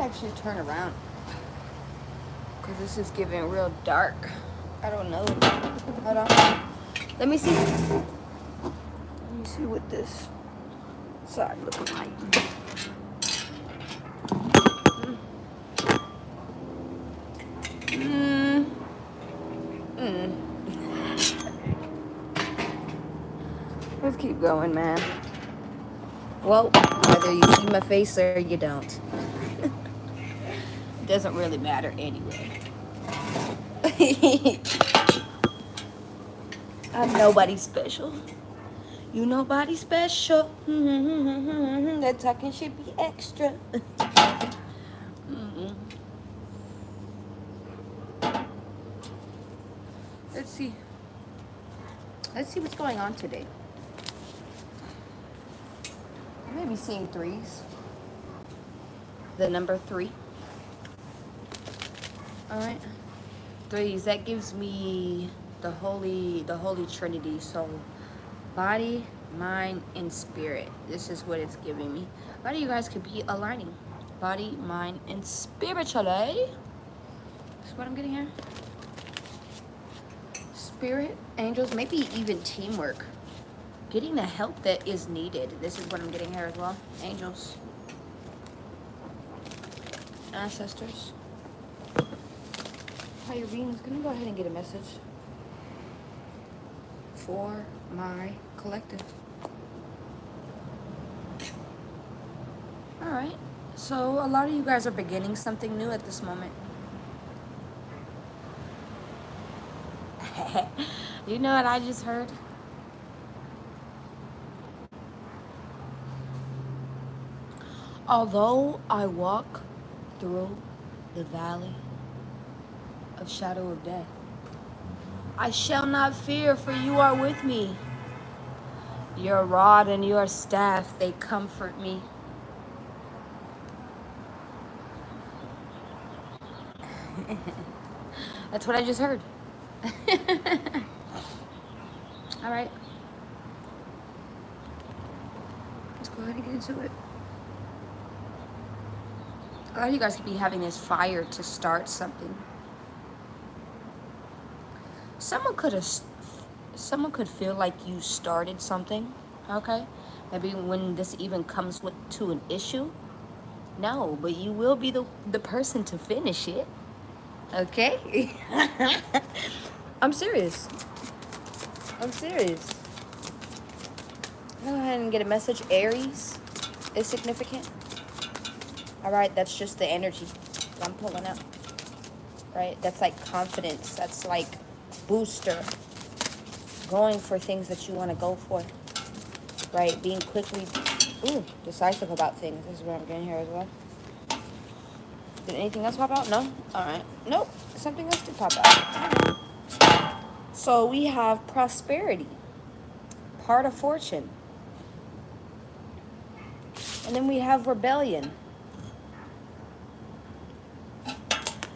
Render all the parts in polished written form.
actually turn around because this is giving real dark. I don't know. Hold on. Let me see. Let me see what this side looking like. Let's keep going, man. Well, whether you see my face or you don't. It doesn't really matter anyway. I'm nobody special. You nobody special. That talking should be extra. Let's see. Let's see what's going on today. I may be seeing threes. The number 3. All right. Threes. That gives me the holy Trinity. So, body, mind, and spirit. This is what it's giving me. A lot of you guys could be aligning. Body, mind, and spiritually. That's what I'm getting here. Spirit, angels, maybe even teamwork. Getting the help that is needed. This is what I'm getting here as well. Angels. Ancestors. Higher beings. Gonna go ahead and get a message for my collective. Alright. So a lot of you guys are beginning something new at this moment. You know what I just heard? Although I walk through the valley of shadow of death, I shall not fear, for you are with me. Your rod and your staff, they comfort me. That's what I just heard. All right. Let's go ahead and get into it. A lot of you guys could be having this fire to start something. Someone could feel like you started something, okay? Maybe when this even comes to an issue. No, but you will be the person to finish it. Okay? I'm serious. I'm serious. Go ahead and get a message. Aries is significant. All right, that's just the energy I'm pulling up. Right? That's like confidence. That's like booster. Going for things that you want to go for. Right? Being quickly decisive about things. This is what I'm getting here as well. Did anything else pop out? No? Alright. Nope. Something else did pop out. Right. So we have prosperity. Part of fortune. And then we have rebellion.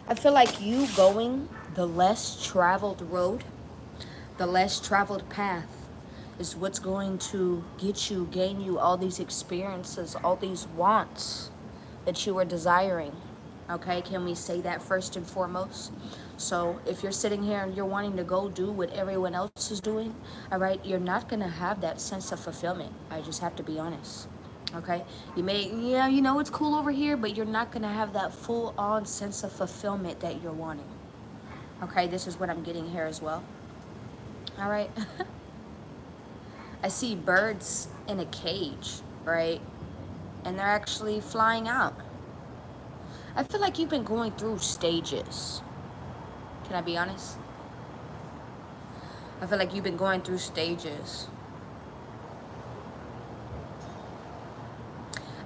I feel like you going the less traveled road, the less traveled path is what's going to gain you all these experiences, all these wants that you are desiring. Okay, can we say that first and foremost? So if you're sitting here and you're wanting to go do what everyone else is doing, all right, you're not going to have that sense of fulfillment. I just have to be honest. Okay, you may, you know, it's cool over here, but you're not going to have that full-on sense of fulfillment that you're wanting. Okay, this is what I'm getting here as well. All right. I see birds in a cage, right? And they're actually flying out. I feel like you've been going through stages. Can I be honest? I feel like you've been going through stages.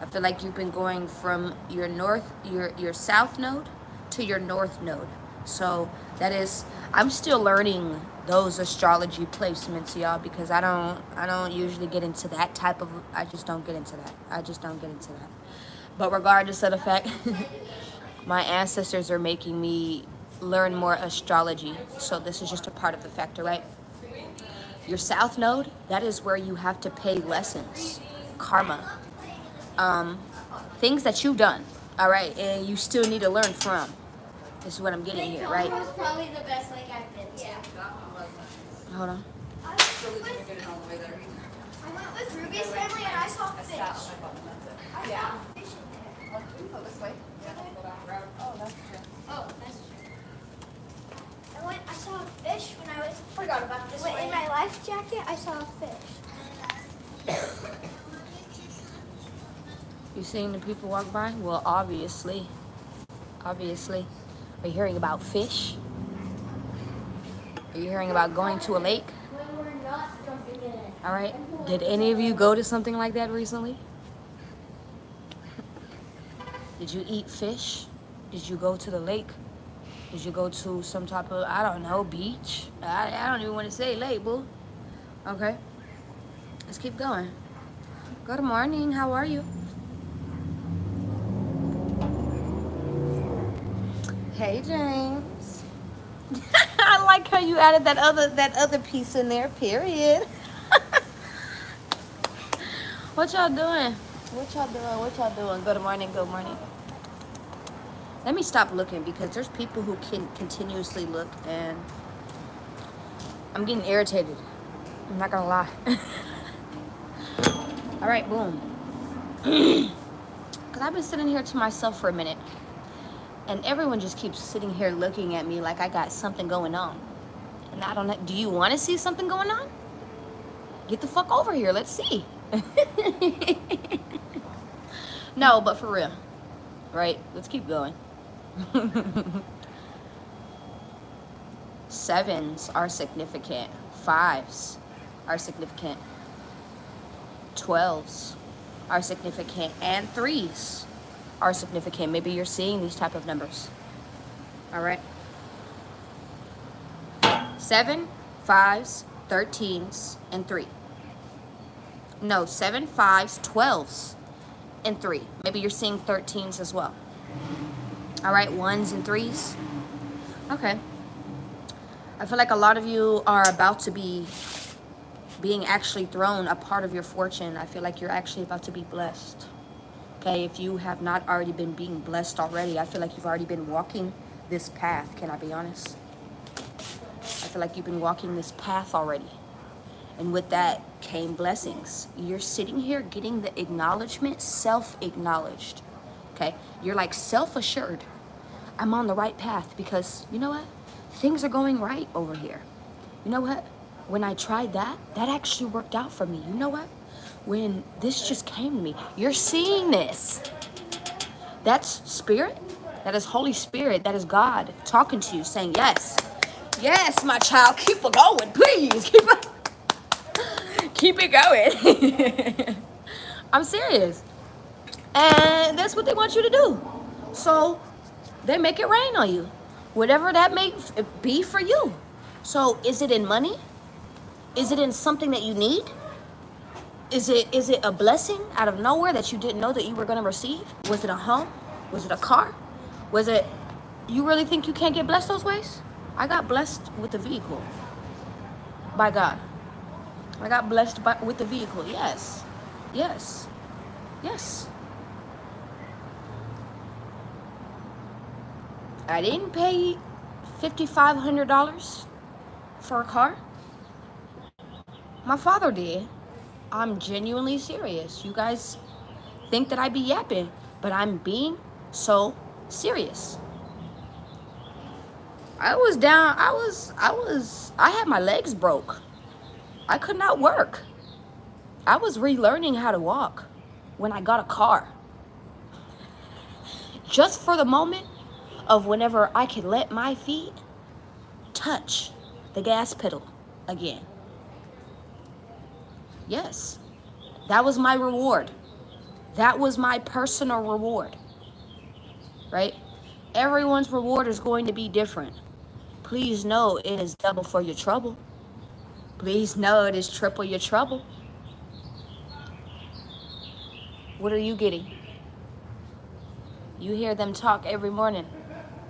I feel like you've been going from your south node to your north node. So that is, I'm still learning those astrology placements, y'all, because I don't usually get into that type of, I just don't get into that. But regardless of the fact, my ancestors are making me learn more astrology. So this is just a part of the factor, right? Your south node, that is where you have to pay lessons, karma, things that you've done. All right, and you still need to learn from. This is what I'm getting here, right? Lake was probably the best lake I've been to. Yeah. Hold on. I went with Ruby's family and I saw fish. I saw fish in there. Oh, this way. Oh, that's true. Oh, that's true. I saw a fish when I was. Forgot about this. In my life jacket, I saw a fish. You seeing the people walk by? Well, obviously. Obviously. Are you hearing about fish? Are you hearing about going to a lake? When we're not jumping in it. All right. Did any of you go to something like that recently? Did you eat fish? Did you go to the lake? Did you go to some type of, I don't know, beach? I don't even want to say lake, boo. Okay. Let's keep going. Good morning. How are you? Hey, James. I like how you added that other piece in there, period. What y'all doing? What y'all doing? What y'all doing? Good morning, good morning. Let me stop looking because there's people who can continuously look and I'm getting irritated. I'm not gonna lie. All right, boom. Because I've been sitting here to myself for a minute. And everyone just keeps sitting here looking at me like I got something going on. And I don't know, do you want to see something going on? Get the fuck over here, let's see. No, but for real, right? Let's keep going. Sevens are significant. Fives are significant. 12s are significant. And threes are significant. Maybe you're seeing these type of numbers. All right. 7, 5s, 13s, and 3. No, 7, 5s, 12s, and 3. Maybe you're seeing 13s as well. All right, 1s and 3s. Okay. I feel like a lot of you are about to be being actually thrown a part of your fortune. I feel like you're actually about to be blessed. Okay, if you have not already been being blessed already, I feel like you've already been walking this path. Can I be honest? I feel like you've been walking this path already. And with that came blessings. You're sitting here getting the acknowledgement, self-acknowledged. Okay, you're like self-assured. I'm on the right path because you know what? Things are going right over here. You know what? When I tried that actually worked out for me. You know what? When this just came to me, you're seeing this. That's spirit. That is Holy Spirit. That is God talking to you, saying, yes, yes, my child, keep it going, please. Keep it going. I'm serious. And that's what they want you to do. So they make it rain on you. Whatever that may be for you. So is it in money? Is it in something that you need? Is it a blessing out of nowhere that you didn't know that you were going to receive? Was it a home? Was it a car? Was it, you really think you can't get blessed those ways? I got blessed with the vehicle by God. I got blessed with the vehicle. Yes. Yes. Yes. I didn't pay $5,500 for a car. My father did. I'm genuinely serious. You guys think that I be yapping, but I'm being so serious. I was down, I had my legs broke. I could not work. I was relearning how to walk when I got a car. Just for the moment of whenever I could let my feet touch the gas pedal again. Yes, that was my reward. That was my personal reward, right? Everyone's reward is going to be different. Please know it is double for your trouble. Please know it is triple your trouble. What are you getting? You hear them talk every morning.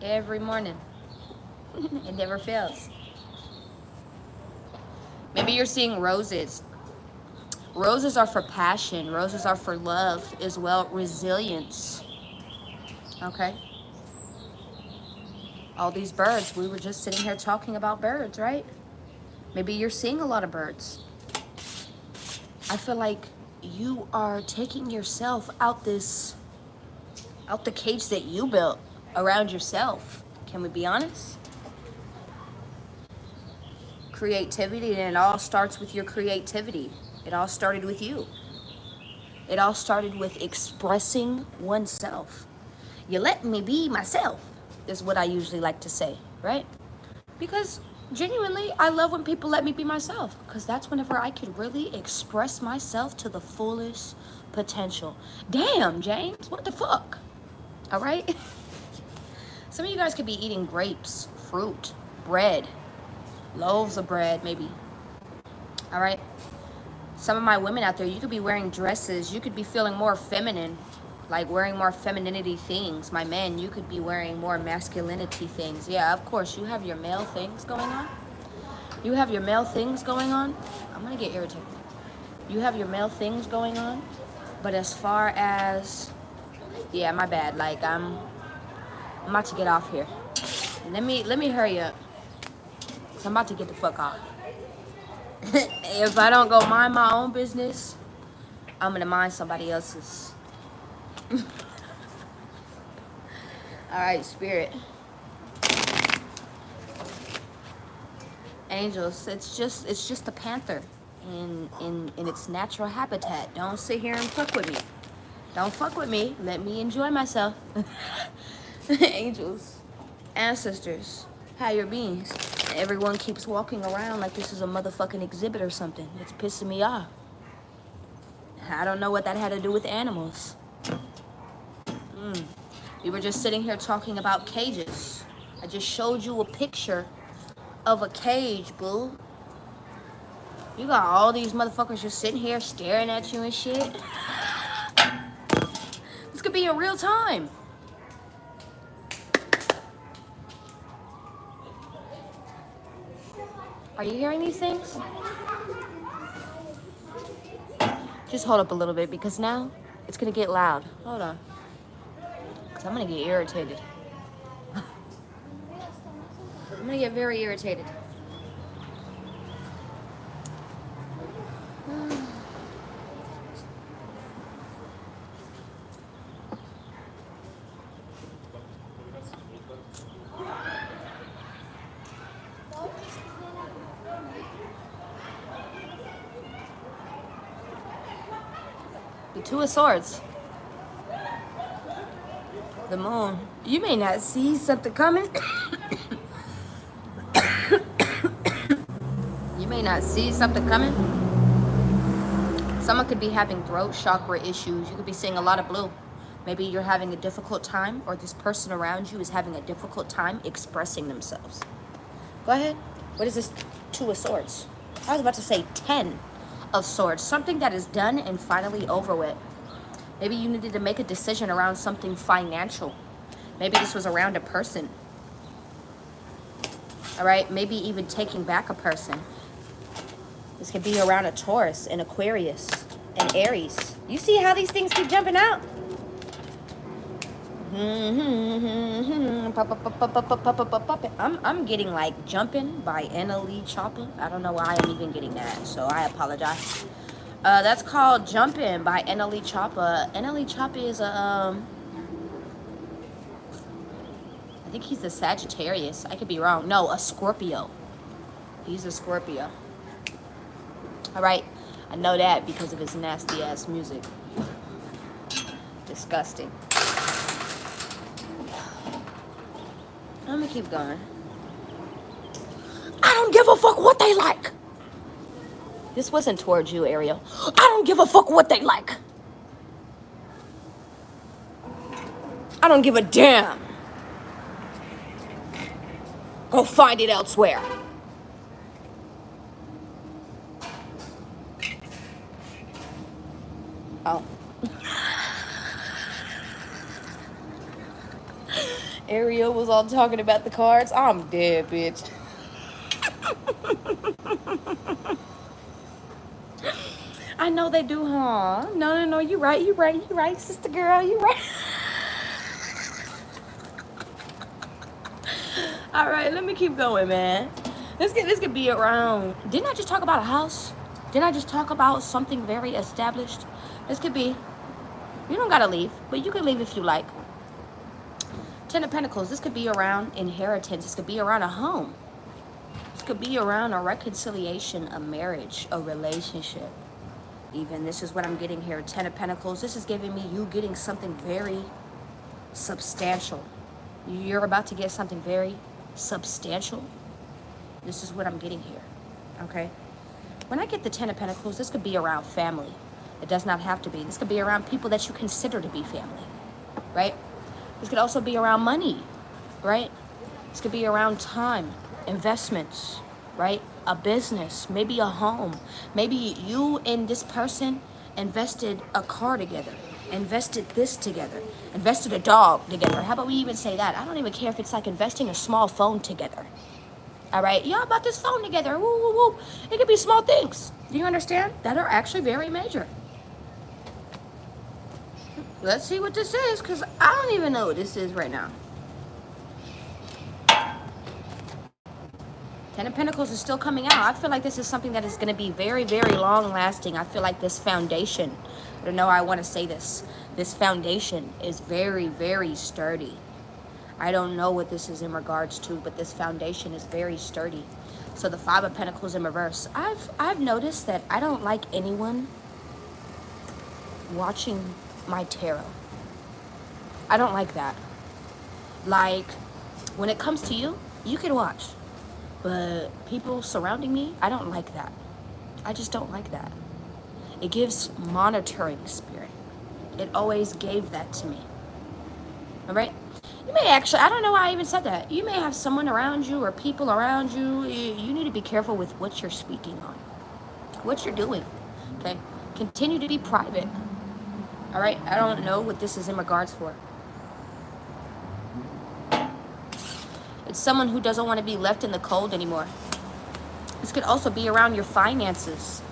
Every morning. It never fails. Maybe you're seeing roses. Roses are for passion. Roses are for love as well. Resilience. Okay? All these birds, we were just sitting here talking about birds, right? Maybe you're seeing a lot of birds. I feel like you are taking yourself out the cage that you built around yourself. Can we be honest? Creativity, and it all starts with your creativity. It all started with you. It all started with expressing oneself. You let me be myself, is what I usually like to say, right? Because genuinely, I love when people let me be myself, because that's whenever I could really express myself to the fullest potential. Damn, James, what the fuck? All right? Some of you guys could be eating grapes, fruit, bread, loaves of bread, maybe. All right? Some of my women out there, you could be wearing dresses. You could be feeling more feminine, like wearing more femininity things. My men, you could be wearing more masculinity things. Yeah, of course, you have your male things going on. You have your male things going on. I'm going to get irritated. You have your male things going on. But as far as, yeah, my bad. Like, I'm about to get off here. Let me hurry up. 'Cause I'm about to get the fuck off. If I don't go mind my own business, I'm gonna mind somebody else's. All right, spirit. Angels, it's just a panther in its natural habitat. Don't sit here and fuck with me. Don't fuck with me. Let me enjoy myself. Angels, ancestors, higher beings. Everyone keeps walking around like this is a motherfucking exhibit or something. It's pissing me off. I don't know what that had to do with animals. We were just sitting here talking about cages. I just showed you a picture of a cage, boo. You got all these motherfuckers just sitting here staring at you and shit. This could be in real time. Are you hearing these things? Just hold up a little bit, because now it's gonna get loud. Hold on. Because I'm gonna get irritated. I'm gonna get very irritated. The Two of Swords. The moon. You may not see something coming. You may not see something coming. Someone could be having throat chakra issues. You could be seeing a lot of blue. Maybe you're having a difficult time, or this person around you is having a difficult time expressing themselves. Go ahead. What is this Two of Swords? I was about to say 10 of Swords. Something that is done and finally over with. Maybe you needed to make a decision around something financial. Maybe this was around a person. All right, maybe even taking back a person. This could be around a Taurus, an Aquarius, an Aries. You see how these things keep jumping out? I'm getting like Jumping by Annalie Chopin. I don't know why I'm even getting that, so I apologize. That's called Jumping by Annalie Chopin. Annalie Chopin is a I think he's a Sagittarius. I could be wrong. No, a Scorpio. He's a Scorpio. All right. I know that because of his nasty ass music. Disgusting. I'm gonna keep going. I don't give a fuck what they like. This wasn't towards you, Ariel. I don't give a fuck what they like. I don't give a damn. Go find it elsewhere. Oh. Ariel was all talking about the cards. I'm dead, bitch. I know they do, huh? No, you're right, sister girl, you're right. All right, let me keep going, man. This could be around. Didn't I just talk about a house? Didn't I just talk about something very established? This could be. You don't gotta leave, but you can leave if you like. Ten of Pentacles. This could be around inheritance. This could be around a home. This could be around a reconciliation, a marriage, a relationship. Even this is what I'm getting here. Ten of Pentacles. This is giving me you getting something very substantial. You're about to get something very substantial. This is what I'm getting here. Okay? When I get the Ten of Pentacles, this could be around family. It does not have to be. This could be around people that you consider to be family. Right? This could also be around money. Right? This could be around time, investments. Right? A business, maybe a home. Maybe you and this person invested a car together, invested this together, invested a dog together. How about we even say that? I don't even care if it's like investing a small phone together. All right, y'all bought this phone together. Woo, woo, woo. It could be small things. Do you understand? That are actually very major. Let's see what this is, because I don't even know what this is right now. Ten of Pentacles is still coming out. I feel like this is something that is going to be very, very long lasting. I feel like this foundation, I don't know how I want to say this. This foundation is very, very sturdy. I don't know what this is in regards to, but this foundation is very sturdy. So the Five of Pentacles in reverse. I've noticed that I don't like anyone watching my tarot. I don't like that. Like, when it comes to you, you can watch. But people surrounding me, I don't like that. I just don't like that. It gives monitoring spirit. It always gave that to me. All right? You may actually, I don't know why I even said that. You may have someone around you or people around you. You need to be careful with what you're speaking on. What you're doing. Okay? Continue to be private. All right? I don't know what this is in regards for. It's someone who doesn't want to be left in the cold anymore. This could also be around your finances.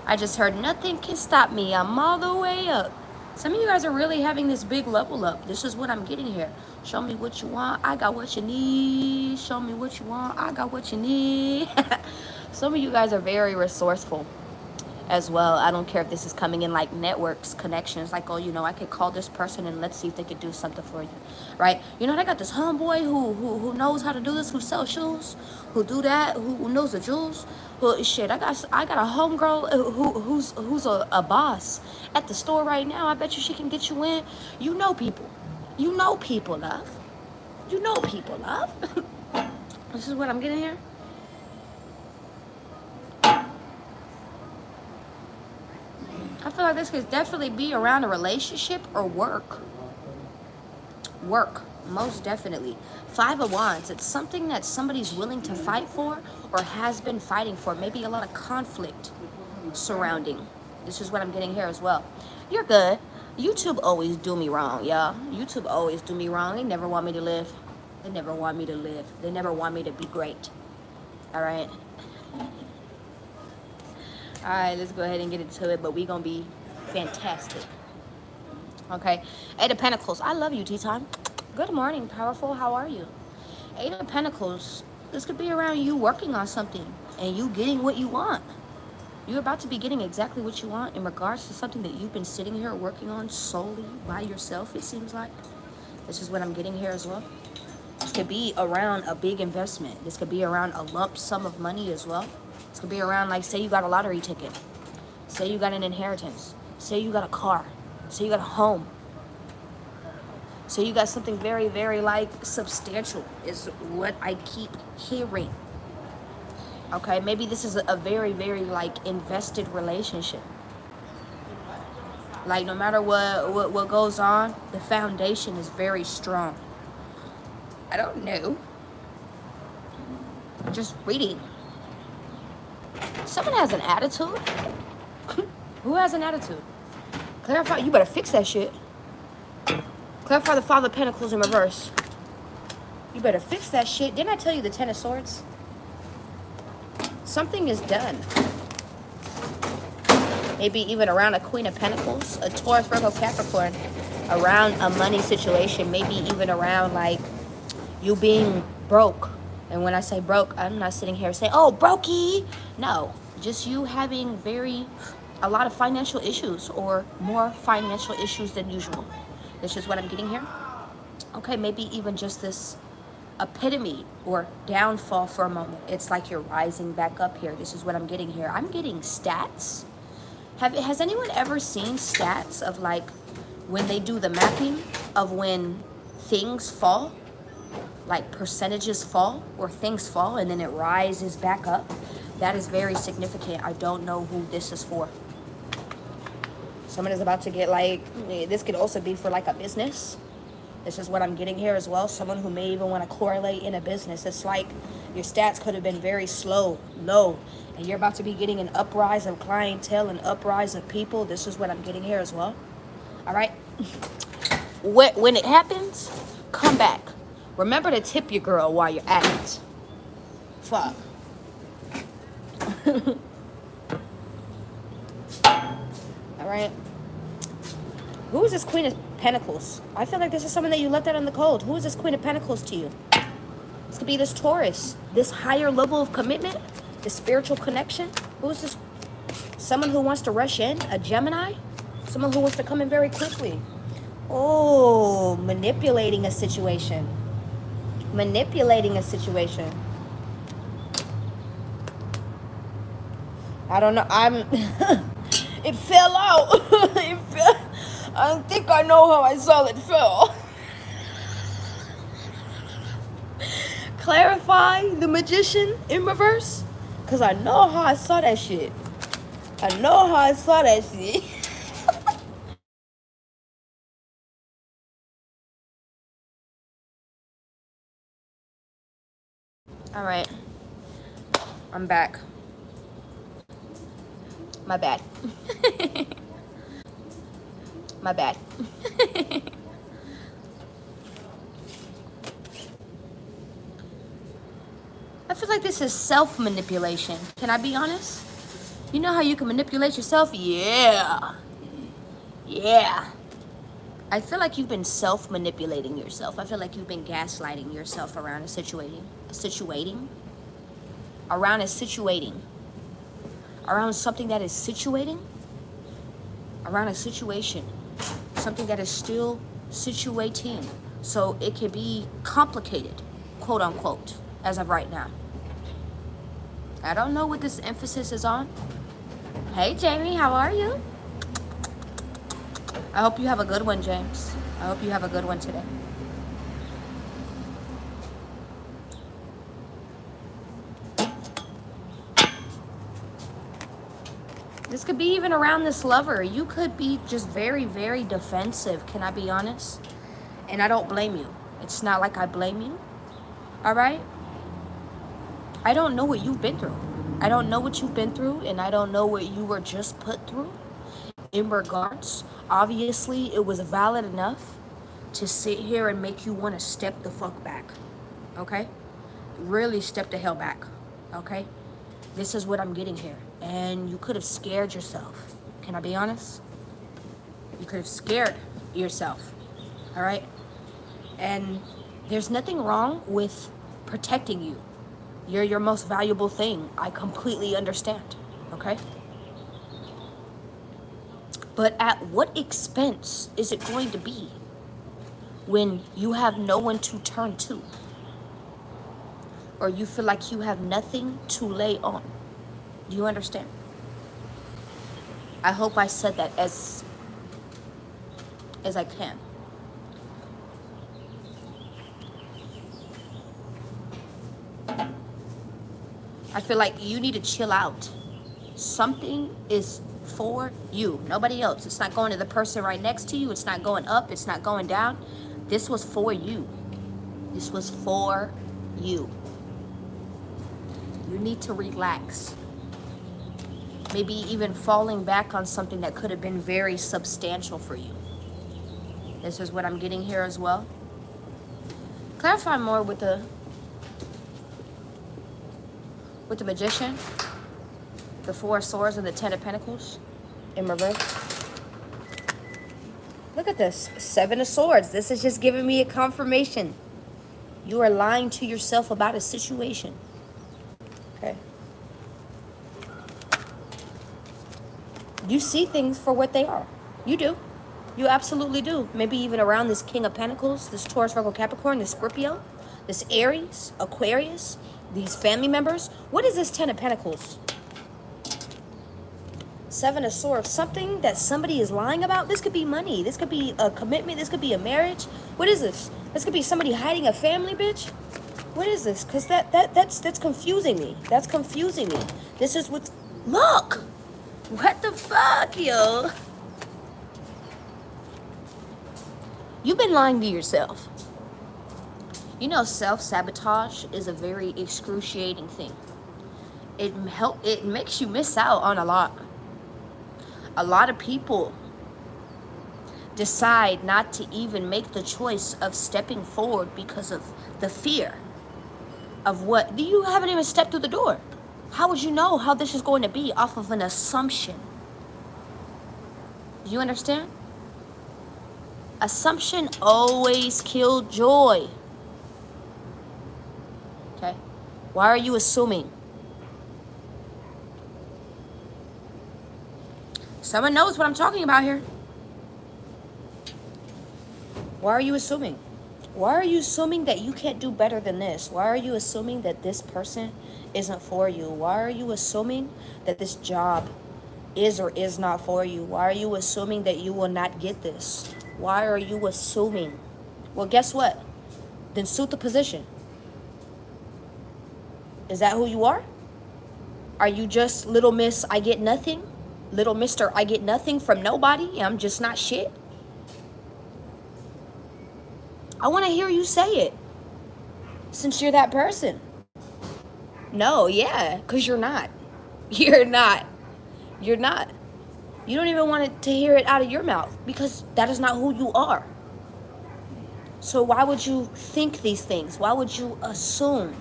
I just heard nothing can stop me. I'm all the way up. Some of you guys are really having this big level up. This is what I'm getting here. Show me what you want. I got what you need. Show me what you want. I got what you need. Some of you guys are very resourceful as well. I don't care if this is coming in like networks, connections, like, oh, you know, I could call this person and let's see if they could do something for you, right? You know, I got this homeboy who knows how to do this, who sells shoes, who do that, who knows the jewels. Well, shit, I got a homegirl who's a boss at the store right now. I bet you she can get you in. You know people. You know people, love. You know people, love. This is what I'm getting here. I feel like this could definitely be around a relationship or work. Work, most definitely. Five of Wands, it's something that somebody's willing to fight for or has been fighting for. Maybe a lot of conflict surrounding. This is what I'm getting here as well. You're good. YouTube always do me wrong, y'all. YouTube always do me wrong. They never want me to live. They never want me to live. They never want me to be great. All right. All right, let's go ahead and get into it, but we're going to be fantastic. Okay, Eight of Pentacles. I love you, Tea Time. Good morning, powerful. How are you? Eight of Pentacles. This could be around you working on something and you getting what you want. You're about to be getting exactly what you want in regards to something that you've been sitting here working on solely by yourself, it seems like. This is what I'm getting here as well. This could be around a big investment. This could be around a lump sum of money as well. This could be around, like, say you got a lottery ticket. Say you got an inheritance. Say you got a car. Say you got a home. Say you got something very, very, like, substantial is what I keep hearing. Okay, maybe this is a very, very, like, invested relationship. Like, no matter what goes on, the foundation is very strong. I don't know. Just reading. Someone has an attitude. Who has an attitude? Clarify. You better fix that shit. Clarify the Five of Pentacles in reverse. You better fix that shit. Didn't I tell you the Ten of Swords? Something is done. Maybe even around a Queen of Pentacles, a Taurus, Virgo, Capricorn. around a money situation, maybe even around like you being broke. And when I say broke, I'm not sitting here saying, oh, brokey. No, just you having a lot of financial issues or more financial issues than usual. This is what I'm getting here. Okay, maybe even just this epitome or downfall for a moment. It's like you're rising back up here. This is what I'm getting here. I'm getting stats. Has anyone ever seen stats of like when they do the mapping of when things fall, like percentages fall or things fall and then it rises back up? That is very significant. I don't know who this is for. Someone is about to get like, this could also be for like a business. This is what I'm getting here as well. Someone who may even want to correlate in a business. It's like your stats could have been very low, and you're about to be getting an uprise of clientele, an uprise of people. This is what I'm getting here as well. All right. When it happens, come back. Remember to tip your girl while you're at it. Fuck. All right. Who is this Queen of Pentacles? I feel like this is someone that you left out in the cold. Who is this Queen of Pentacles to you? This could be this Taurus, this higher level of commitment, this spiritual connection. Who is this? Someone who wants to rush in, a Gemini? Someone who wants to come in very quickly. Oh, manipulating a situation. Manipulating a situation. I don't know. It fell out. It fell. I don't think I know how I saw it fell. Clarify the Magician in reverse. Because I know how I saw that shit. I know how I saw that shit. All right. I'm back. My bad. My bad. I feel like this is self-manipulation. Can I be honest? You know how you can manipulate yourself? Yeah. Yeah. I feel like you've been self-manipulating yourself. I feel like you've been gaslighting yourself around around something that is situating, around a situation, something that is still situating. So it can be complicated, quote unquote, as of right now. I don't know what this emphasis is on. Hey, Jamie, how are you? I hope you have a good one, James. I hope you have a good one today. This could be even around this lover. You could be just very, very defensive. Can I be honest? And I don't blame you. It's not like I blame you. All right? I don't know what you've been through. I don't know what you've been through, and I don't know what you were just put through. In regards, obviously, it was valid enough to sit here and make you want to step the fuck back. Okay? Really step the hell back. Okay? This is what I'm getting here. And you could have scared yourself. Can I be honest? You could have scared yourself. All right? And there's nothing wrong with protecting you. You're your most valuable thing. I completely understand. Okay? But at what expense is it going to be when you have no one to turn to? Or you feel like you have nothing to lay on? Do you understand? I hope I said that as I can. I feel like you need to chill out. Something is for you, nobody else. It's not going to the person right next to you. It's not going up. It's not going down. This was for you. This was for you. You need to relax. Maybe even falling back on something that could have been very substantial for you. This is what I'm getting here as well. Clarify more with the Magician, the Four of Swords, and the Ten of Pentacles in reverse. Look at this. 7 of Swords. This is just giving me a confirmation. You are lying to yourself about a situation. Okay. You see things for what they are. You do. You absolutely do. Maybe even around this King of Pentacles, this Taurus, Virgo, Capricorn, this Scorpio, this Aries, Aquarius, these family members. What is this 10 of Pentacles? 7 of Swords. Something that somebody is lying about. This could be money. This could be a commitment. This could be a marriage. What is this? This could be somebody hiding a family, bitch. What is this? Because that's confusing me. That's confusing me. This is what's... Look! What the fuck, yo? You've been lying to yourself. You know, self-sabotage is a very excruciating thing. It makes you miss out on a lot. A lot of people decide not to even make the choice of stepping forward because of the fear of what... You haven't even stepped through the door. How would you know how this is going to be off of an assumption? Do you understand? Assumption always kills joy. Okay? Why are you assuming? Someone knows what I'm talking about here. Why are you assuming? Why are you assuming that you can't do better than this? Why are you assuming that this person isn't for you? Why are you assuming that this job is or is not for you? Why are you assuming that you will not get this? Why are you assuming? Well, guess what? Then suit the position. Is that who you are? Are you just little miss, I get nothing? Little mister, I get nothing from nobody. I'm just not shit. I want to hear you say it. Since you're that person. No, yeah, because you're not. You're not. You're not. You don't even want to hear it out of your mouth because that is not who you are. So why would you think these things? Why would you assume?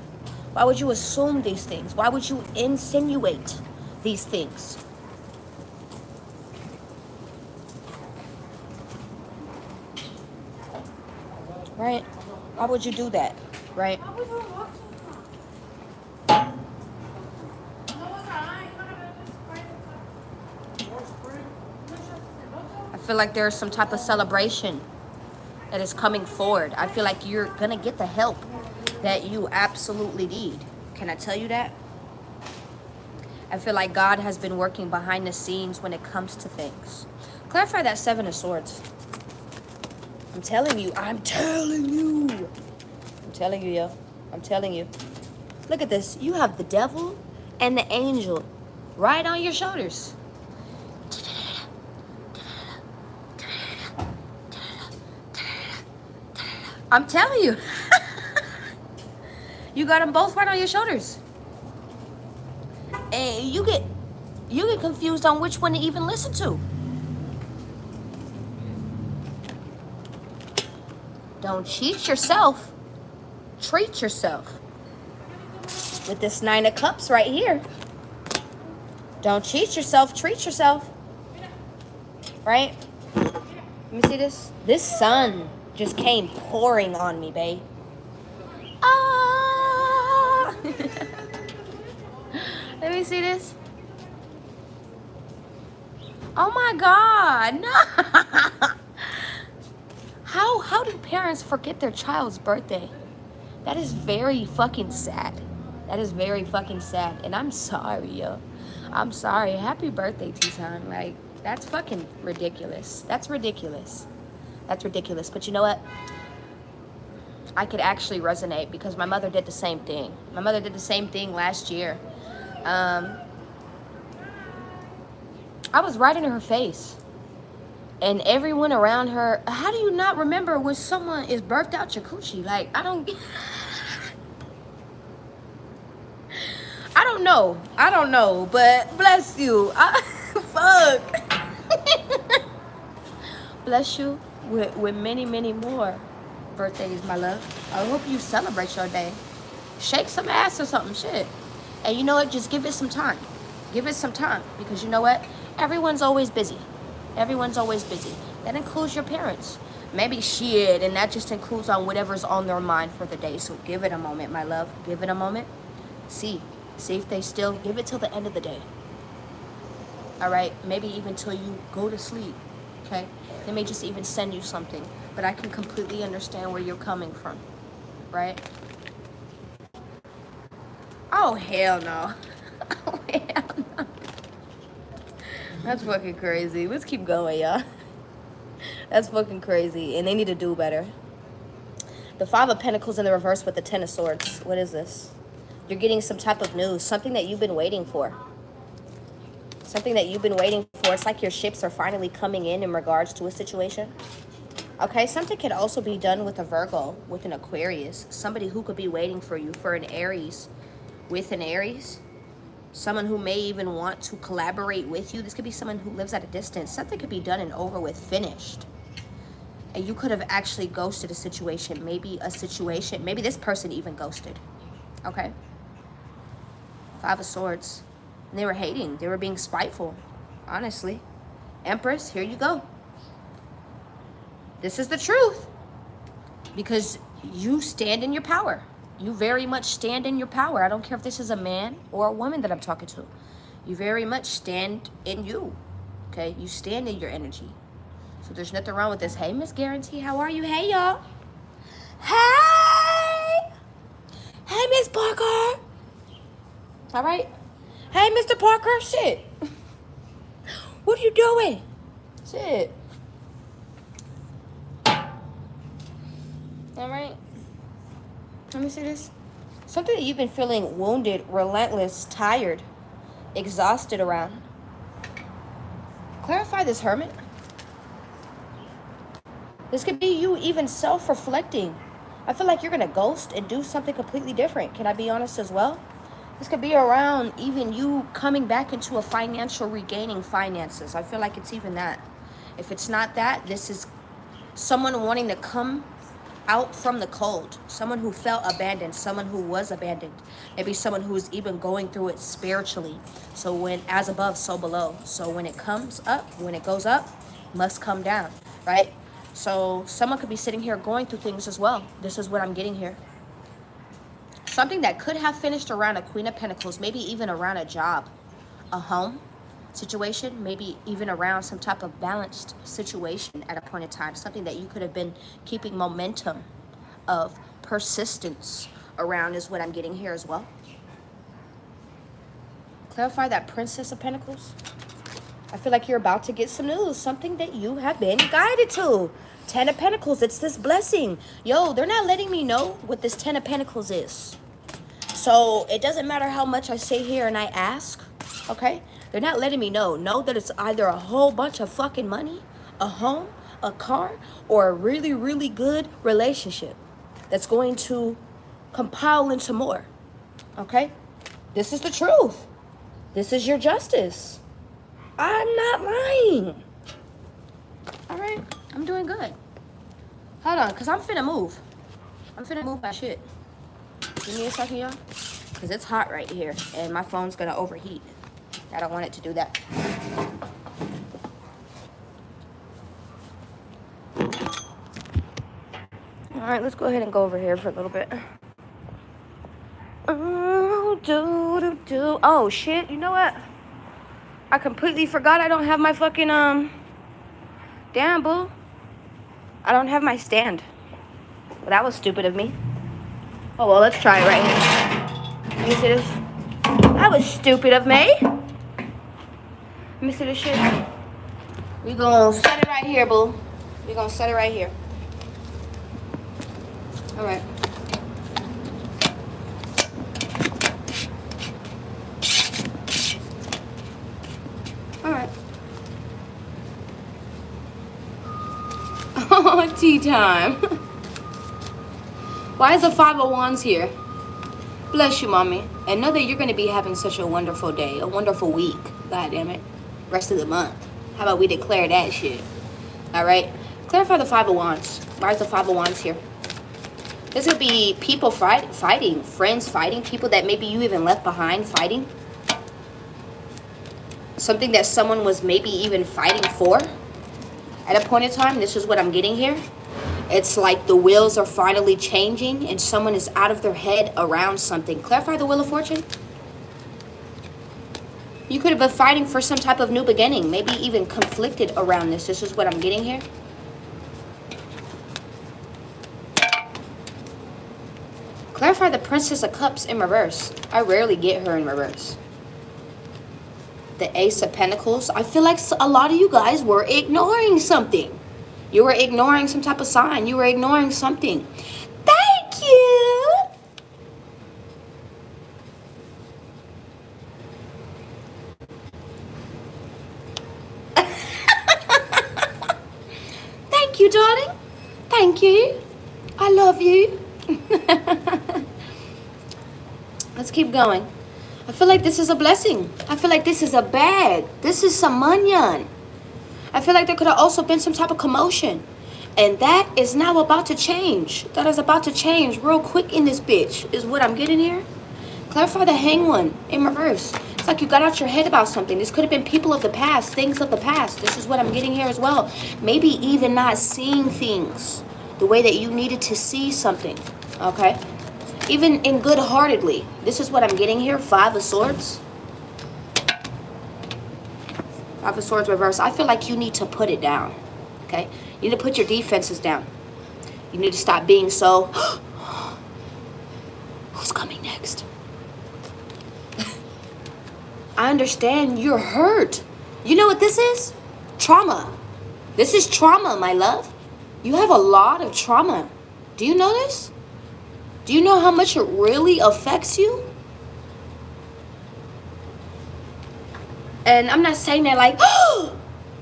Why would you assume these things? Why would you insinuate these things? Right? Why would you do that? Right? I feel like there's some type of celebration that is coming forward. I feel like you're gonna get the help that you absolutely need. Can I tell you that? I feel like God has been working behind the scenes when it comes to things. Clarify that 7 of Swords. I'm telling you. I'm telling you. I'm telling you, yo. I'm telling you. Look at this. You have the devil and the angel right on your shoulders. I'm telling you. You got them both right on your shoulders. And you get confused on which one to even listen to. Don't cheat yourself. Treat yourself. With this 9 of Cups right here. Don't cheat yourself. Treat yourself. Right? Let me see this. This sun just came pouring on me, babe. Ah! Let me see this. Oh my God. No. How do parents forget their child's birthday? That is very fucking sad. That is very fucking sad. And I'm sorry, yo. I'm sorry. Happy birthday, T-Time. Like, that's fucking ridiculous. That's ridiculous. That's ridiculous. But you know what? I could actually resonate because my mother did the same thing. My mother did the same thing last year. I was right in her face. And everyone around her, how do you not remember when someone is burped out your coochie? Like, I don't know, but bless you. Fuck. Bless you with many, many more birthdays, my love. I hope you celebrate your day. Shake some ass or something, shit. And you know what? Just give it some time. Give it some time. Because you know what? Everyone's always busy. Everyone's always busy. That includes your parents. Maybe shit, and that just includes on whatever's on their mind for the day. So give it a moment, my love. Give it a moment. See if they still, give it till the end of the day. All right, maybe even till you go to sleep, okay? They may just even send you something, but I can completely understand where you're coming from, right? Oh, hell no. Oh, hell no. That's fucking crazy. Let's keep going, y'all. That's fucking crazy, and they need to do better. The Five of Pentacles in the reverse with the Ten of Swords. What is this? You're getting some type of news, something that you've been waiting for. Something that you've been waiting for. It's like your ships are finally coming in regards to a situation. Okay, something could also be done with a Virgo, with an Aquarius. Somebody who could be waiting for you, for an Aries, with an Aries. Someone who may even want to collaborate with you. This could be someone who lives at a distance. Something could be done and over with, finished. And you could have actually ghosted a situation. Maybe this person even ghosted. Okay? Five of Swords. And they were hating. They were being spiteful. Honestly. Empress, here you go. This is the truth. Because you stand in your power. You very much stand in your power. I don't care if this is a man or a woman that I'm talking to. You very much stand in you. Okay? You stand in your energy. So there's nothing wrong with this. Hey, Miss Guarantee, how are you? Hey, y'all. Hey! Hey, Miss Parker. All right? Hey, Mr. Parker. Shit. What are you doing? Shit. All right. Let me see this. Something that you've been feeling wounded, relentless, tired, exhausted around. Clarify this, Hermit. This could be you even self-reflecting. I feel like you're going to ghost and do something completely different. Can I be honest as well? This could be around even you coming back into a financial, regaining finances. I feel like it's even that. If it's not that, this is someone wanting to come out from the cold. Someone who felt abandoned. Someone who was abandoned. Maybe someone who's even going through it spiritually. So when as above, so below. So when it comes up, when it goes up, must come down, right? So someone could be sitting here going through things as well. This is what I'm getting here. Something that could have finished around a Queen of Pentacles, maybe even around a job, a home situation, maybe even around some type of balanced situation at a point in time. Something that you could have been keeping momentum of persistence around is what I'm getting here as well. Clarify that Princess of Pentacles. I feel like you're about to get some news. Something that you have been guided to. Ten of Pentacles. It's this blessing. Yo, they're not letting me know what this Ten of Pentacles is. So it doesn't matter how much I sit here and I ask. Okay? They're not letting me know. Know that it's either a whole bunch of fucking money, a home, a car, or a really, really good relationship that's going to compile into more. Okay? This is the truth. This is your justice. I'm not lying. All right, I'm doing good. Hold on, because I'm finna move. I'm finna move my shit. Give me a second, y'all. Because it's hot right here, and my phone's gonna overheat. I don't want it to do that. All right, let's go ahead and go over here for a little bit. Oh, shit, you know what? I completely forgot I don't have my fucking, damn, boo. I don't have my stand. Well, that was stupid of me. Oh, well, let's try it right here. Let me see this. That was stupid of me. Let me see this shit. We gonna set it right here, boo. We gonna set it right here. All right. All right. Oh, tea time. Why is the Five of Wands here? Bless you, mommy. And know that you're going to be having such a wonderful day, a wonderful week. God damn it. Rest of the month. How about we declare that shit? All right. Clarify the Five of Wands. Why is the Five of Wands here? This could be people fighting, friends fighting, people that maybe you even left behind fighting. Something that someone was maybe even fighting for. At a point in time, this is what I'm getting here. It's like the wheels are finally changing and someone is out of their head around something. Clarify the Wheel of Fortune. You could have been fighting for some type of new beginning, maybe even conflicted around this. This is what I'm getting here. Clarify the Princess of Cups in reverse. I rarely get her in reverse. The Ace of Pentacles. I feel like a lot of you guys were ignoring something. You were ignoring some type of sign. You were ignoring something. Thank you. Thank you, darling. Thank you. I love you. Let's keep going. I feel like this is a blessing. I feel like this is a bag. This is some manyan. I feel like there could have also been some type of commotion. And that is now about to change. That is about to change real quick in this bitch, is what I'm getting here. Clarify the Hanged One in reverse. It's like you got out your head about something. This could have been people of the past, things of the past. This is what I'm getting here as well. Maybe even not seeing things the way that you needed to see something. Okay? Even in good-heartedly. This is what I'm getting here. Five of Swords. Five of Swords reverse. I feel like you need to put it down. Okay? You need to put your defenses down. You need to stop being so... Who's coming next? I understand you're hurt. You know what this is? Trauma. This is trauma, my love. You have a lot of trauma. Do you know this? Do you know how much it really affects you? And I'm not saying that like,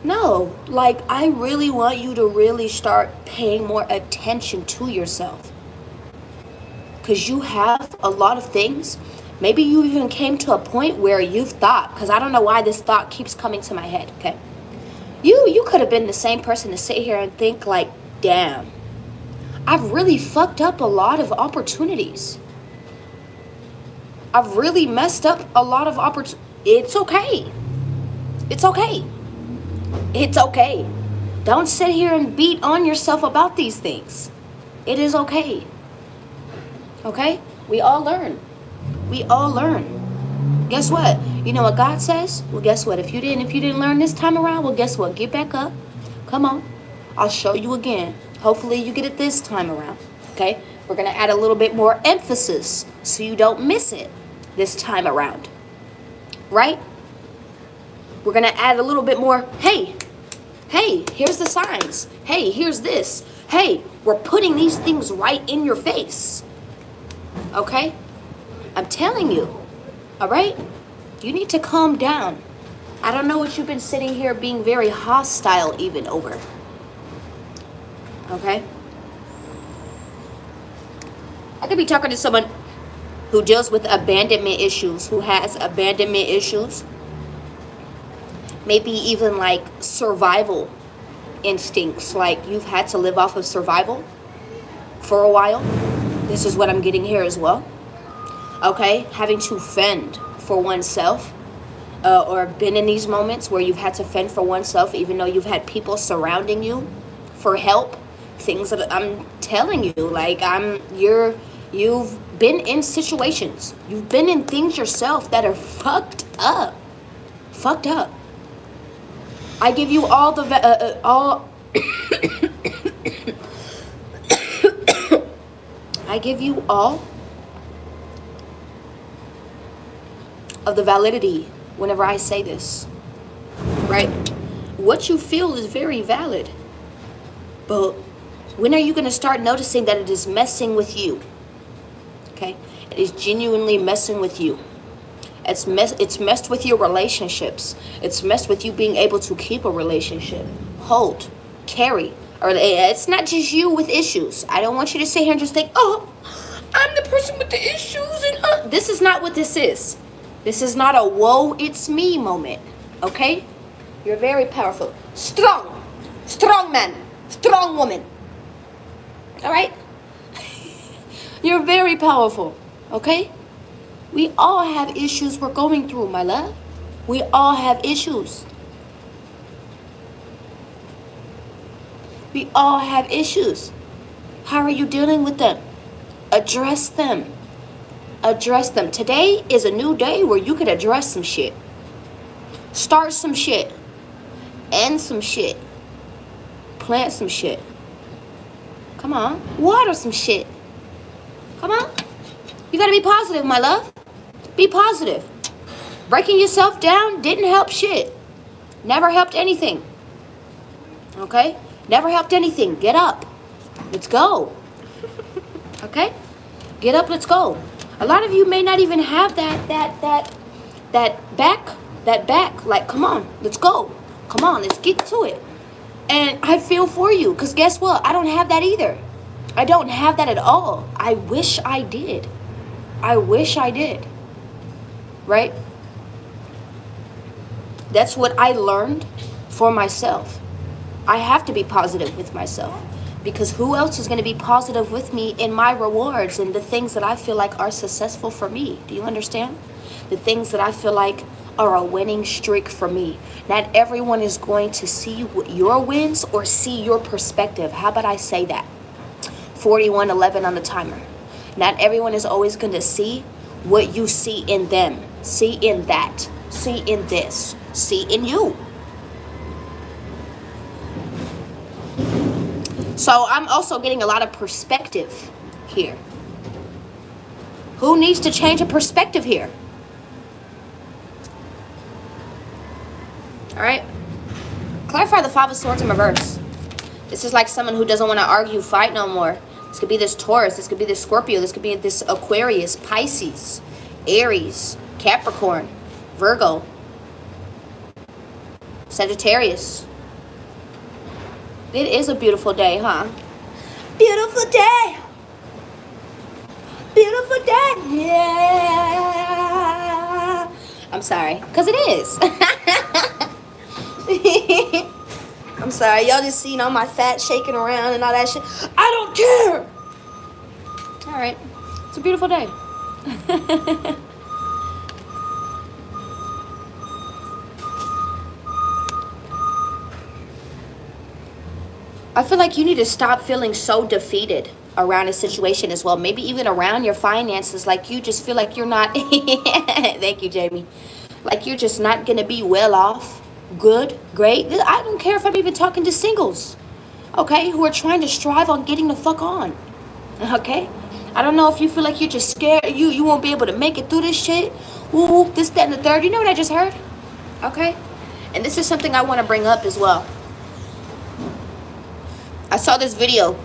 no. Like, I really want you to really start paying more attention to yourself. Because you have a lot of things. Maybe you even came to a point where you've thought, because I don't know why this thought keeps coming to my head, okay? You could have been the same person to sit here and think like, damn, I've really fucked up a lot of opportunities. I've really messed up a lot of opportunities. It's okay. It's okay. It's okay. Don't sit here and beat on yourself about these things. It is okay. Okay? We all learn. We all learn. Guess what? You know what God says? Well, guess what? If you didn't learn this time around, well, guess what? Get back up. Come on. I'll show you again. Hopefully you get it this time around. Okay? We're going to add a little bit more emphasis so you don't miss it this time around. Right? We're going to add a little bit more, hey, here's the signs. Hey, here's this. Hey, we're putting these things right in your face. Okay? I'm telling you. All right? You need to calm down. I don't know what you've been sitting here being very hostile even over. Okay? I could be talking to someone who deals with abandonment issues, who has abandonment issues. Maybe even like survival instincts, like you've had to live off of survival for a while. This is what I'm getting here as well. Okay? Having to fend for oneself. Or been in these moments where you've had to fend for oneself even though you've had people surrounding you for help. Things that I'm telling you, like you've been in situations. You've been in things yourself that are fucked up. Fucked up. I give you all the I give you all of the validity whenever I say this, right? What you feel is very valid, but when are you going to start noticing that it is messing with you? Okay, it is genuinely messing with you. It's messed with your relationships. It's messed with you being able to keep a relationship, hold, carry. Or it's not just you with issues. I don't want you to sit here and just think, oh, I'm the person with the issues, and this is not what this is. This is not a whoa, it's me moment. Okay? You're very powerful. Strong. Strong man. Strong woman. All right? You're very powerful. Okay? We all have issues we're going through, my love. We all have issues. We all have issues. How are you dealing with them? Address them. Address them. Today is a new day where you could address some shit. Start some shit. End some shit. Plant some shit. Come on. Water some shit. Come on. You gotta be positive, my love. Be positive. Breaking yourself down didn't help shit. Never helped anything. Okay? Never helped anything. Get up. Let's go. Okay? Get up, let's go. A lot of you may not even have that back. Like, come on, let's go. Come on, let's get to it. And I feel for you, because guess what? I don't have that either. I don't have that at all. I wish I did. I wish I did. Right? That's what I learned for myself. I have to be positive with myself, because who else is going to be positive with me in my rewards and the things that I feel like are successful for me? Do you understand? The things that I feel like are a winning streak for me. Not everyone is going to see your wins or see your perspective. How about I say that? 41:11 on the timer. Not everyone is always going to see what you see in them. See in that. See in this. See in you. So I'm also getting a lot of perspective here. Who needs to change a perspective here? All right. Clarify the Five of Swords in reverse. This is like someone who doesn't want to argue, fight no more. This could be this Taurus. This could be this Scorpio. This could be this Aquarius, Pisces, Aries, Capricorn, Virgo, Sagittarius. It is a beautiful day, huh? Beautiful day. Beautiful day. Yeah. I'm sorry, because it is. I'm sorry. Y'all just seen all my fat shaking around and all that shit. I don't care. All right. It's a beautiful day. I feel like you need to stop feeling so defeated around a situation as well. Maybe even around your finances. Like you just feel like you're not. Thank you, Jamie. Like you're just not going to be well off. Good, great. I don't care if I'm even talking to singles. Okay? Who are trying to strive on getting the fuck on. Okay? I don't know if you feel like you're just scared. You won't be able to make it through this shit. Ooh, this, that, and the third. You know what I just heard? Okay? And this is something I want to bring up as well. I saw this video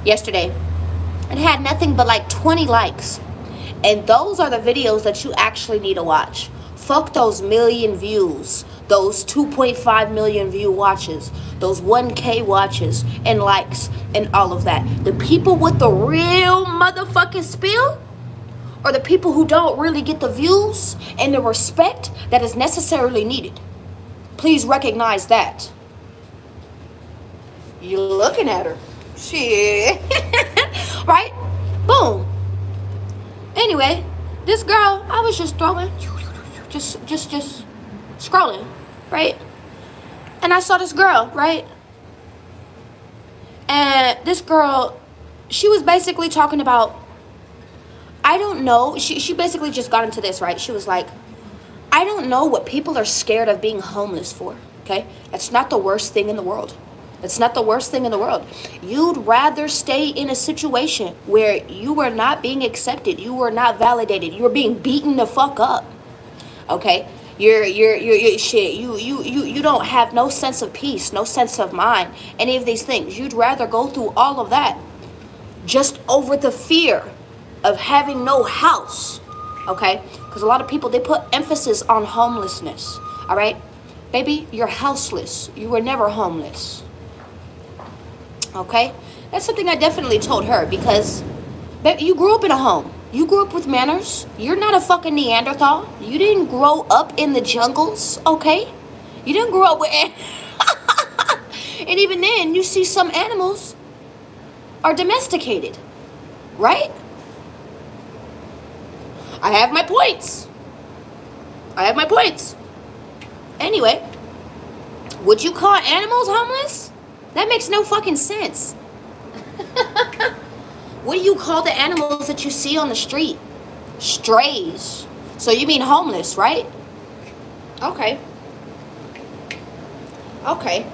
yesterday. It had nothing but like 20 likes. And those are the videos that you actually need to watch. Fuck those million views. Those 2.5 million view watches. Those 1K watches and likes and all of that. The people with the real motherfucking spill are the people who don't really get the views and the respect that is necessarily needed. Please recognize that. You're looking at her. Shit. Right? Boom. Anyway, this girl, I was just throwing, just scrolling, right? And I saw this girl, right? And this girl, she was basically talking about, I don't know. She basically just got into this, right? She was like, I don't know what people are scared of being homeless for, okay? That's not the worst thing in the world. It's not the worst thing in the world. You'd rather stay in a situation where you were not being accepted, you were not validated, you were being beaten the fuck up. Okay? You're shit. You don't have no sense of peace, no sense of mind, any of these things. You'd rather go through all of that just over the fear of having no house. Okay? Because a lot of people, they put emphasis on homelessness. All right? Baby, you're houseless. You were never homeless. Okay? That's something I definitely told her, because you grew up in a home. You grew up with manners. You're not a fucking Neanderthal. You didn't grow up in the jungles, okay? You didn't grow up with... And even then, you see some animals are domesticated, right? I have my points. Anyway, would you call animals homeless? That makes no fucking sense. What do you call the animals that you see on the street? Strays. So you mean homeless, right? Okay. Okay.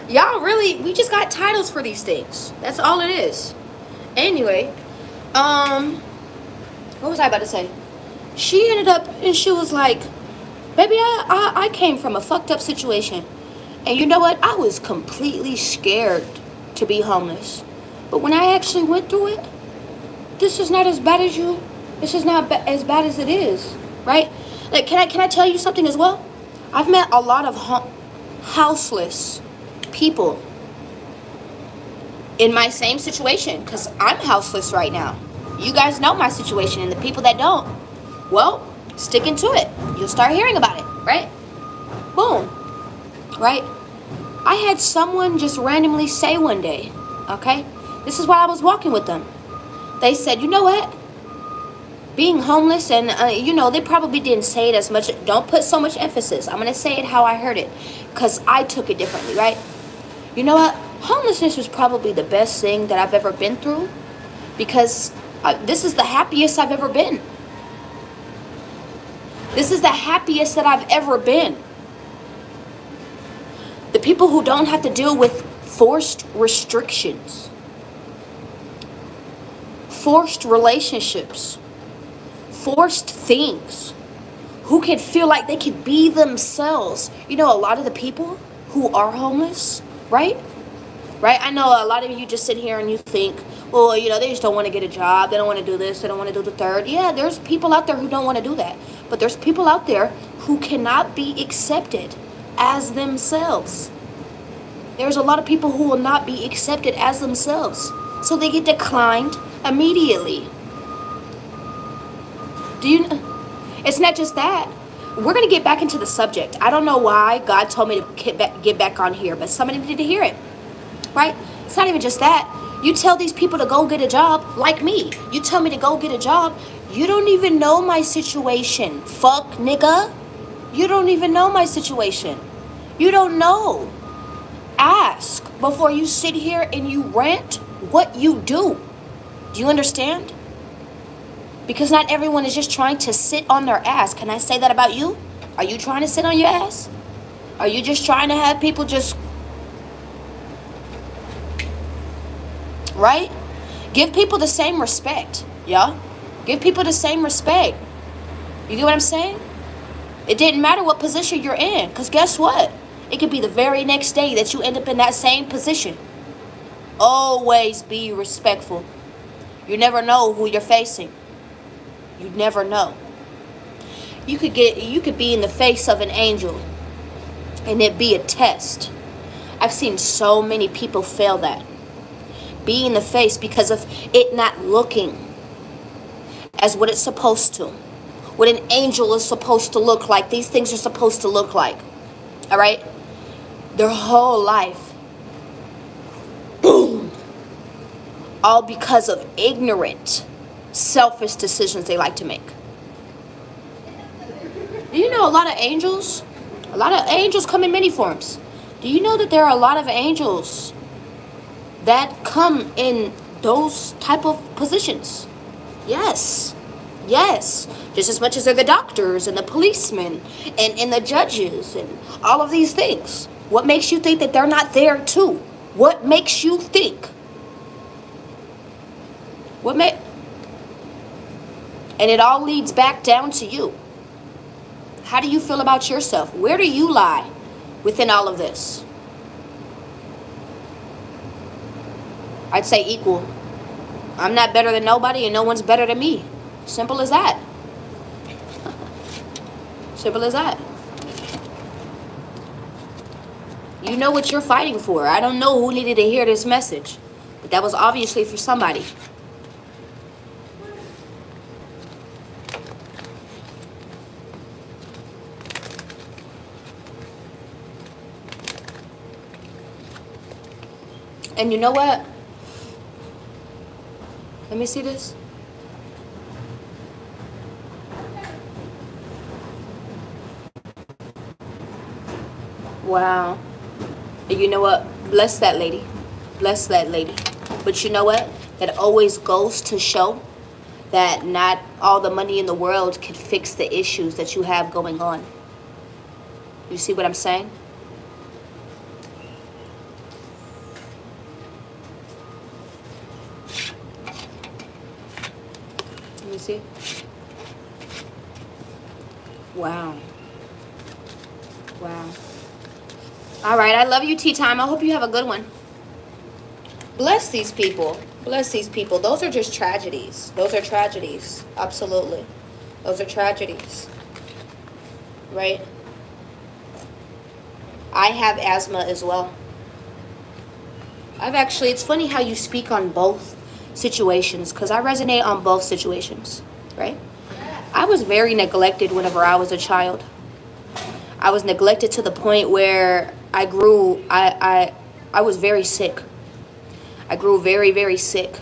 Y'all really, we just got titles for these things. That's all it is. Anyway, what was I about to say? She ended up, and she was like, baby, I came from a fucked up situation. And you know what? I was completely scared to be homeless. But when I actually went through it, this is not as bad as you, this is not as bad as it is, right? Like, can I tell you something as well? I've met a lot of houseless people in my same situation, because I'm houseless right now. You guys know my situation, and the people that don't, well, sticking to it. You'll start hearing about it, right? Boom, right? I had someone just randomly say one day, okay? This is while I was walking with them. They said, you know what? Being homeless, and they probably didn't say it as much. Don't put so much emphasis. I'm going to say it how I heard it, because I took it differently, right? You know what? Homelessness was probably the best thing that I've ever been through, because this is the happiest I've ever been. This is the happiest that I've ever been. The people who don't have to deal with forced restrictions, forced relationships, forced things, who can feel like they can be themselves. You know, a lot of the people who are homeless, right? Right? I know a lot of you just sit here and you think, well, they just don't want to get a job. They don't want to do this. They don't want to do the third. Yeah, there's people out there who don't want to do that. But there's people out there who cannot be accepted as themselves. There's a lot of people who will not be accepted as themselves. So they get declined immediately. It's not just that. We're going to get back into the subject. I don't know why God told me to get back on here, but somebody needed to hear it. Right? It's not even just that. You tell these people to go get a job, like me. You tell me to go get a job. You don't even know my situation. Fuck, nigga. You don't even know my situation. You don't know. Ask before you sit here and you rant what you do. Do you understand? Because not everyone is just trying to sit on their ass. Can I say that about you? Are you trying to sit on your ass? Are you just trying to have people just... Right? Give people the same respect, yeah? Give people the same respect. You get what I'm saying? It didn't matter what position you're in, because guess what? It could be the very next day that you end up in that same position. Always be respectful. You never know who you're facing. You never know. You could be in the face of an angel and it be a test. I've seen so many people fail that. Be in the face because of it not looking as what it's supposed to. What an angel is supposed to look like. These things are supposed to look like. All right? Their whole life. Boom. All because of ignorant, selfish decisions they like to make. Do you know a lot of angels? A lot of angels come in many forms. Do you know that there are a lot of angels that come in those type of positions? Yes. Yes. Just as much as they're the doctors and the policemen and the judges and all of these things. What makes you think that they're not there too? What makes you think? And it all leads back down to you. How do you feel about yourself? Where do you lie within all of this? I'd say equal. I'm not better than nobody and no one's better than me. Simple as that. Simple as that. You know what you're fighting for. I don't know who needed to hear this message, but that was obviously for somebody. And you know what? Let me see this. Wow. And you know what? Bless that lady. Bless that lady. But you know what? That always goes to show that not all the money in the world can fix the issues that you have going on. You see what I'm saying? Let me see. Wow. Wow. All right, I love you, Tea Time. I hope you have a good one. Bless these people. Bless these people. Those are just tragedies. Those are tragedies. Absolutely. Those are tragedies. Right? I have asthma as well. It's funny how you speak on both situations, because I resonate on both situations, right? I was very neglected whenever I was a child. I was neglected to the point where I was very sick. I grew very, very sick,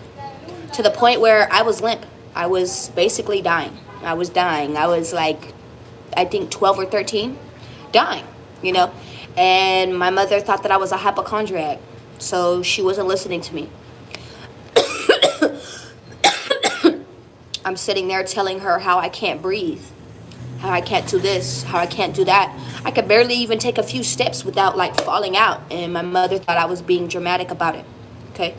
to the point where I was limp. I was basically dying. I was dying. I was like, I think 12 or 13, dying, you know? And my mother thought that I was a hypochondriac, so she wasn't listening to me. I'm sitting there telling her how I can't breathe, how I can't do this, how I can't do that. I could barely even take a few steps without like falling out, and my mother thought I was being dramatic about it. Okay,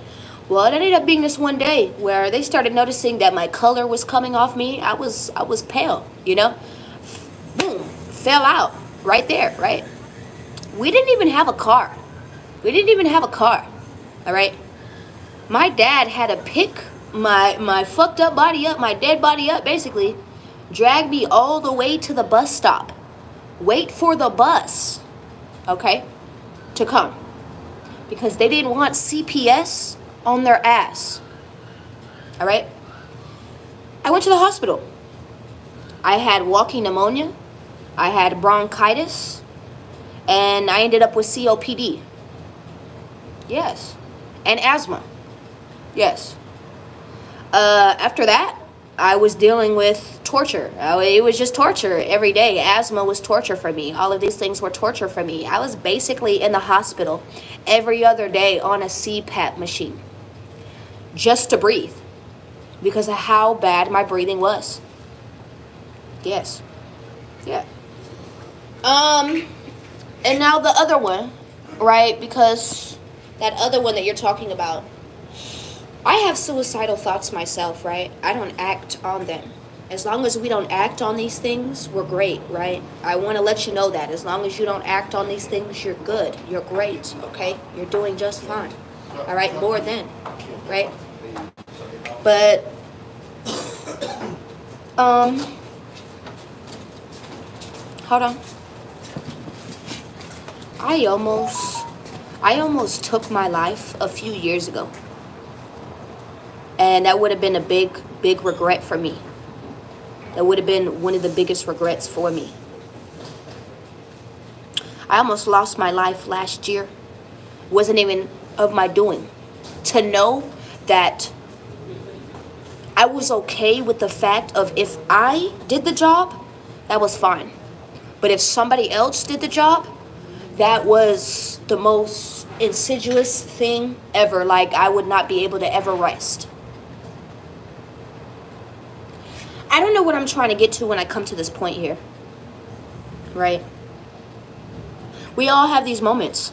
well, it ended up being this one day where they started noticing that my color was coming off me. I was pale, you know. Boom, fell out right there, right? We didn't even have a car. All right. My dad had to pick my fucked up body up, my dead body up, basically, drag me all the way to the bus stop, wait for the bus, okay, to come, because they didn't want CPS on their ass. All right. I went to the hospital. I had walking pneumonia, I had bronchitis, and I ended up with COPD. Yes. And asthma. Yes. After that, I was dealing with torture. It was just torture every day. Asthma was torture for me. All of these things were torture for me. I was basically in the hospital every other day on a CPAP machine just to breathe, because of how bad my breathing was. Yes. Yeah. And now the other one, right? Because that other one that you're talking about, I have suicidal thoughts myself, right? I don't act on them. As long as we don't act on these things, we're great, right? I want to let you know that. As long as you don't act on these things, you're good. You're great, okay? You're doing just fine. All right? More than, right? But, hold on. I almost took my life a few years ago. And that would have been a big, big regret for me. That would have been one of the biggest regrets for me. I almost lost my life last year. Wasn't even of my doing. To know that I was okay with the fact of, if I did the job, that was fine. But if somebody else did the job, that was the most insidious thing ever. Like, I would not be able to ever rest. I don't know what I'm trying to get to when I come to this point here. Right? We all have these moments.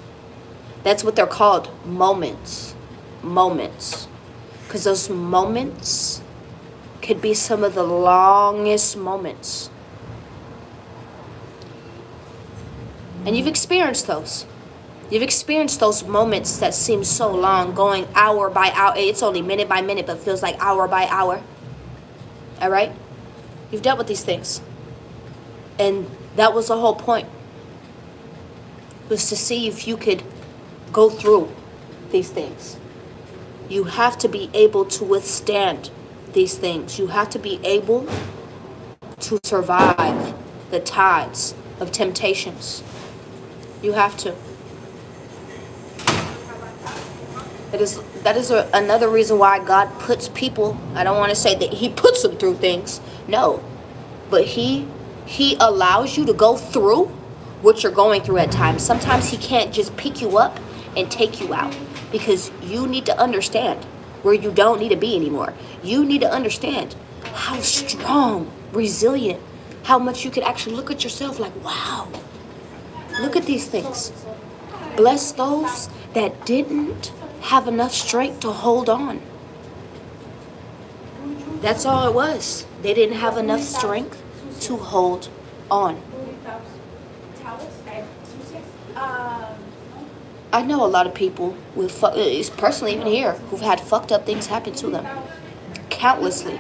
That's what they're called. Moments. Moments. Because those moments could be some of the longest moments. And you've experienced those. You've experienced those moments that seem so long, going hour by hour. It's only minute by minute, but feels like hour by hour. All right? You've dealt with these things. And that was the whole point. Was to see if you could go through these things. You have to be able to withstand these things. You have to be able to survive the tides of temptations. You have to. That is another reason why God puts people, I don't want to say that he puts them through things. No. But he allows you to go through what you're going through at times. Sometimes he can't just pick you up and take you out, because you need to understand where you don't need to be anymore. You need to understand how strong, resilient, how much you could actually look at yourself like, wow, look at these things. Bless those that didn't have enough strength to hold on. That's all it was. They didn't have enough strength to hold on. I know a lot of people with, personally even here, who've had fucked up things happen to them. Countlessly.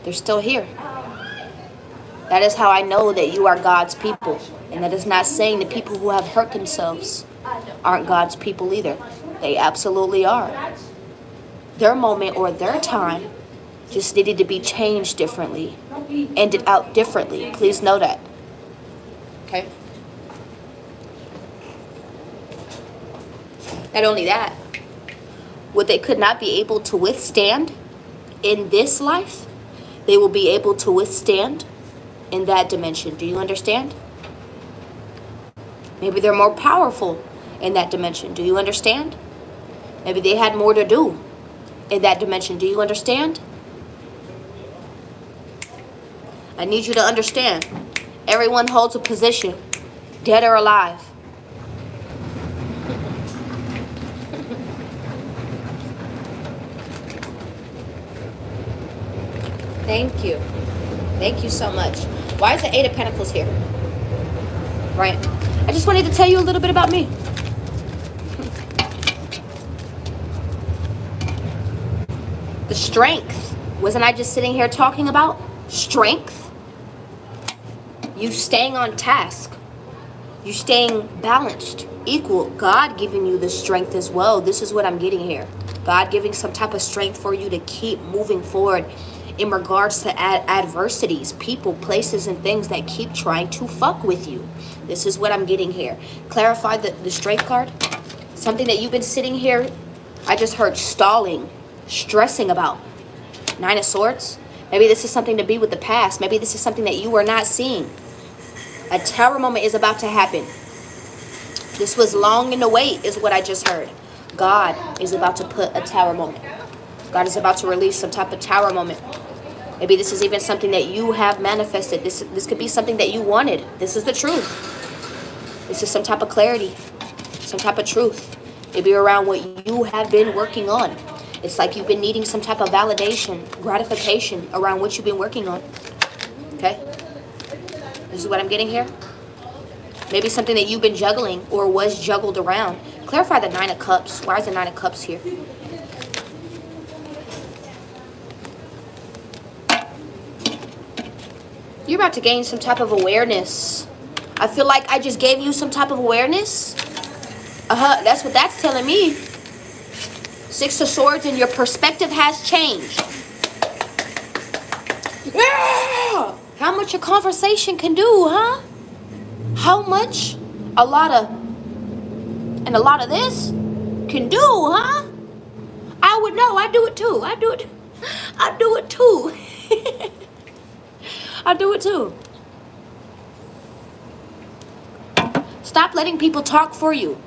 They're still here. That is how I know that you are God's people. And that is not saying the people who have hurt themselves aren't God's people either. They absolutely are. Their moment or their time just needed to be changed differently. Ended out differently. Please know that. Okay? Not only that, what they could not be able to withstand in this life, they will be able to withstand in that dimension. Do you understand? Maybe they're more powerful in that dimension. Do you understand? Maybe they had more to do in that dimension. Do you understand? I need you to understand. Everyone holds a position, dead or alive. Thank you. Thank you so much. Why is the Eight of Pentacles here? Right. I just wanted to tell you a little bit about me. The strength. Wasn't I just sitting here talking about strength? You staying on task. You staying balanced, equal. God giving you the strength as well. This is what I'm getting here. God giving some type of strength for you to keep moving forward in regards to adversities, people, places, and things that keep trying to fuck with you. This is what I'm getting here. Clarify the strength card. Something that you've been sitting here, I just heard stalling, stressing about. Nine of Swords. Maybe this is something to be with the past. Maybe this is something that you are not seeing. A tower moment is about to happen. This was long in the wait is what I just heard. God is about to put a tower moment. God is about to release some type of tower moment. Maybe this is even something that you have manifested. This could be something that you wanted. This is the truth. This is some type of clarity, some type of truth. Maybe around what you have been working on. It's like you've been needing some type of validation, gratification around what you've been working on. Okay? This is what I'm getting here. Maybe something that you've been juggling or was juggled around. Clarify the Nine of Cups. Why is the Nine of Cups here? You're about to gain some type of awareness. I feel like I just gave you some type of awareness. That's what that's telling me. Six of Swords and your perspective has changed. Yeah! How much a conversation can do, huh? How much a lot of this can do, huh? I would know. I do it too. I do it too. I do it too. Stop letting people talk for you.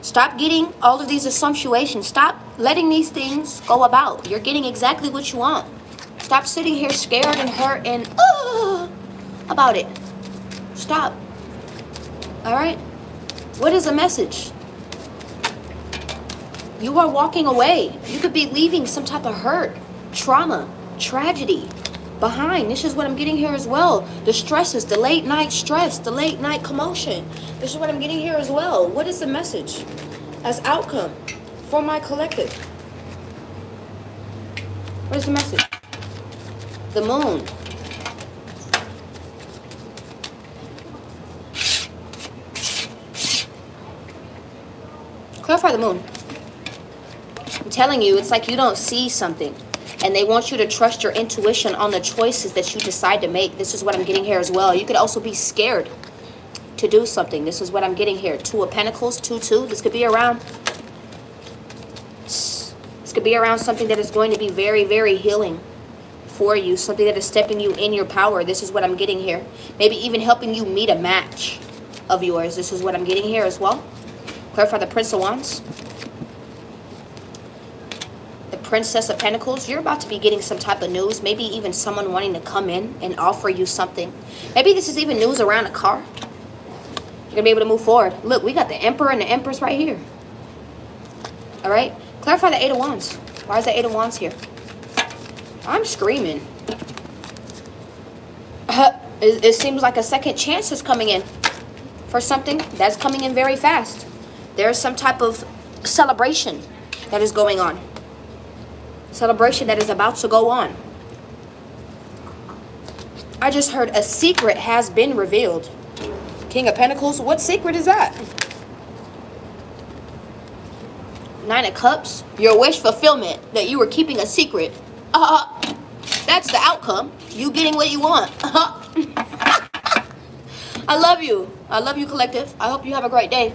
Stop getting all of these assumptions. Stop letting these things go about. You're getting exactly what you want. Stop sitting here scared and hurt and about it. Stop. All right? What is the message? You are walking away. You could be leaving some type of hurt, trauma, tragedy behind. This is what I'm getting here as well. The stresses, the late night stress, the late night commotion. This is what I'm getting here as well. What is the message as outcome for my collective? What is the message? The Moon. Clarify the Moon. I'm telling you, it's like you don't see something. And they want you to trust your intuition on the choices that you decide to make. This is what I'm getting here as well. You could also be scared to do something. This is what I'm getting here. Two of Pentacles, 2-2. This could be around. This could be around something that is going to be very, very healing for you. Something that is stepping you in your power. This is what I'm getting here. Maybe even helping you meet a match. of yours. This is what I'm getting here as well. Clarify the Prince of Wands. The Princess of Pentacles. You're about to be getting some type of news. Maybe even someone wanting to come in and offer you something. Maybe this is even news around a car. You're going to be able to move forward. Look, we got the Emperor and the Empress right here. All right. Clarify the Eight of Wands. Why is the Eight of Wands here? I'm screaming. It seems like a second chance is coming in for something that's coming in very fast. There's some type of celebration that is going on. Celebration that is about to go on. I just heard a secret has been revealed. King of Pentacles. What secret is that? Nine of Cups. Your wish fulfillment that you were keeping a secret. That's the outcome. You getting what you want. I love you. I love you, collective. I hope you have a great day.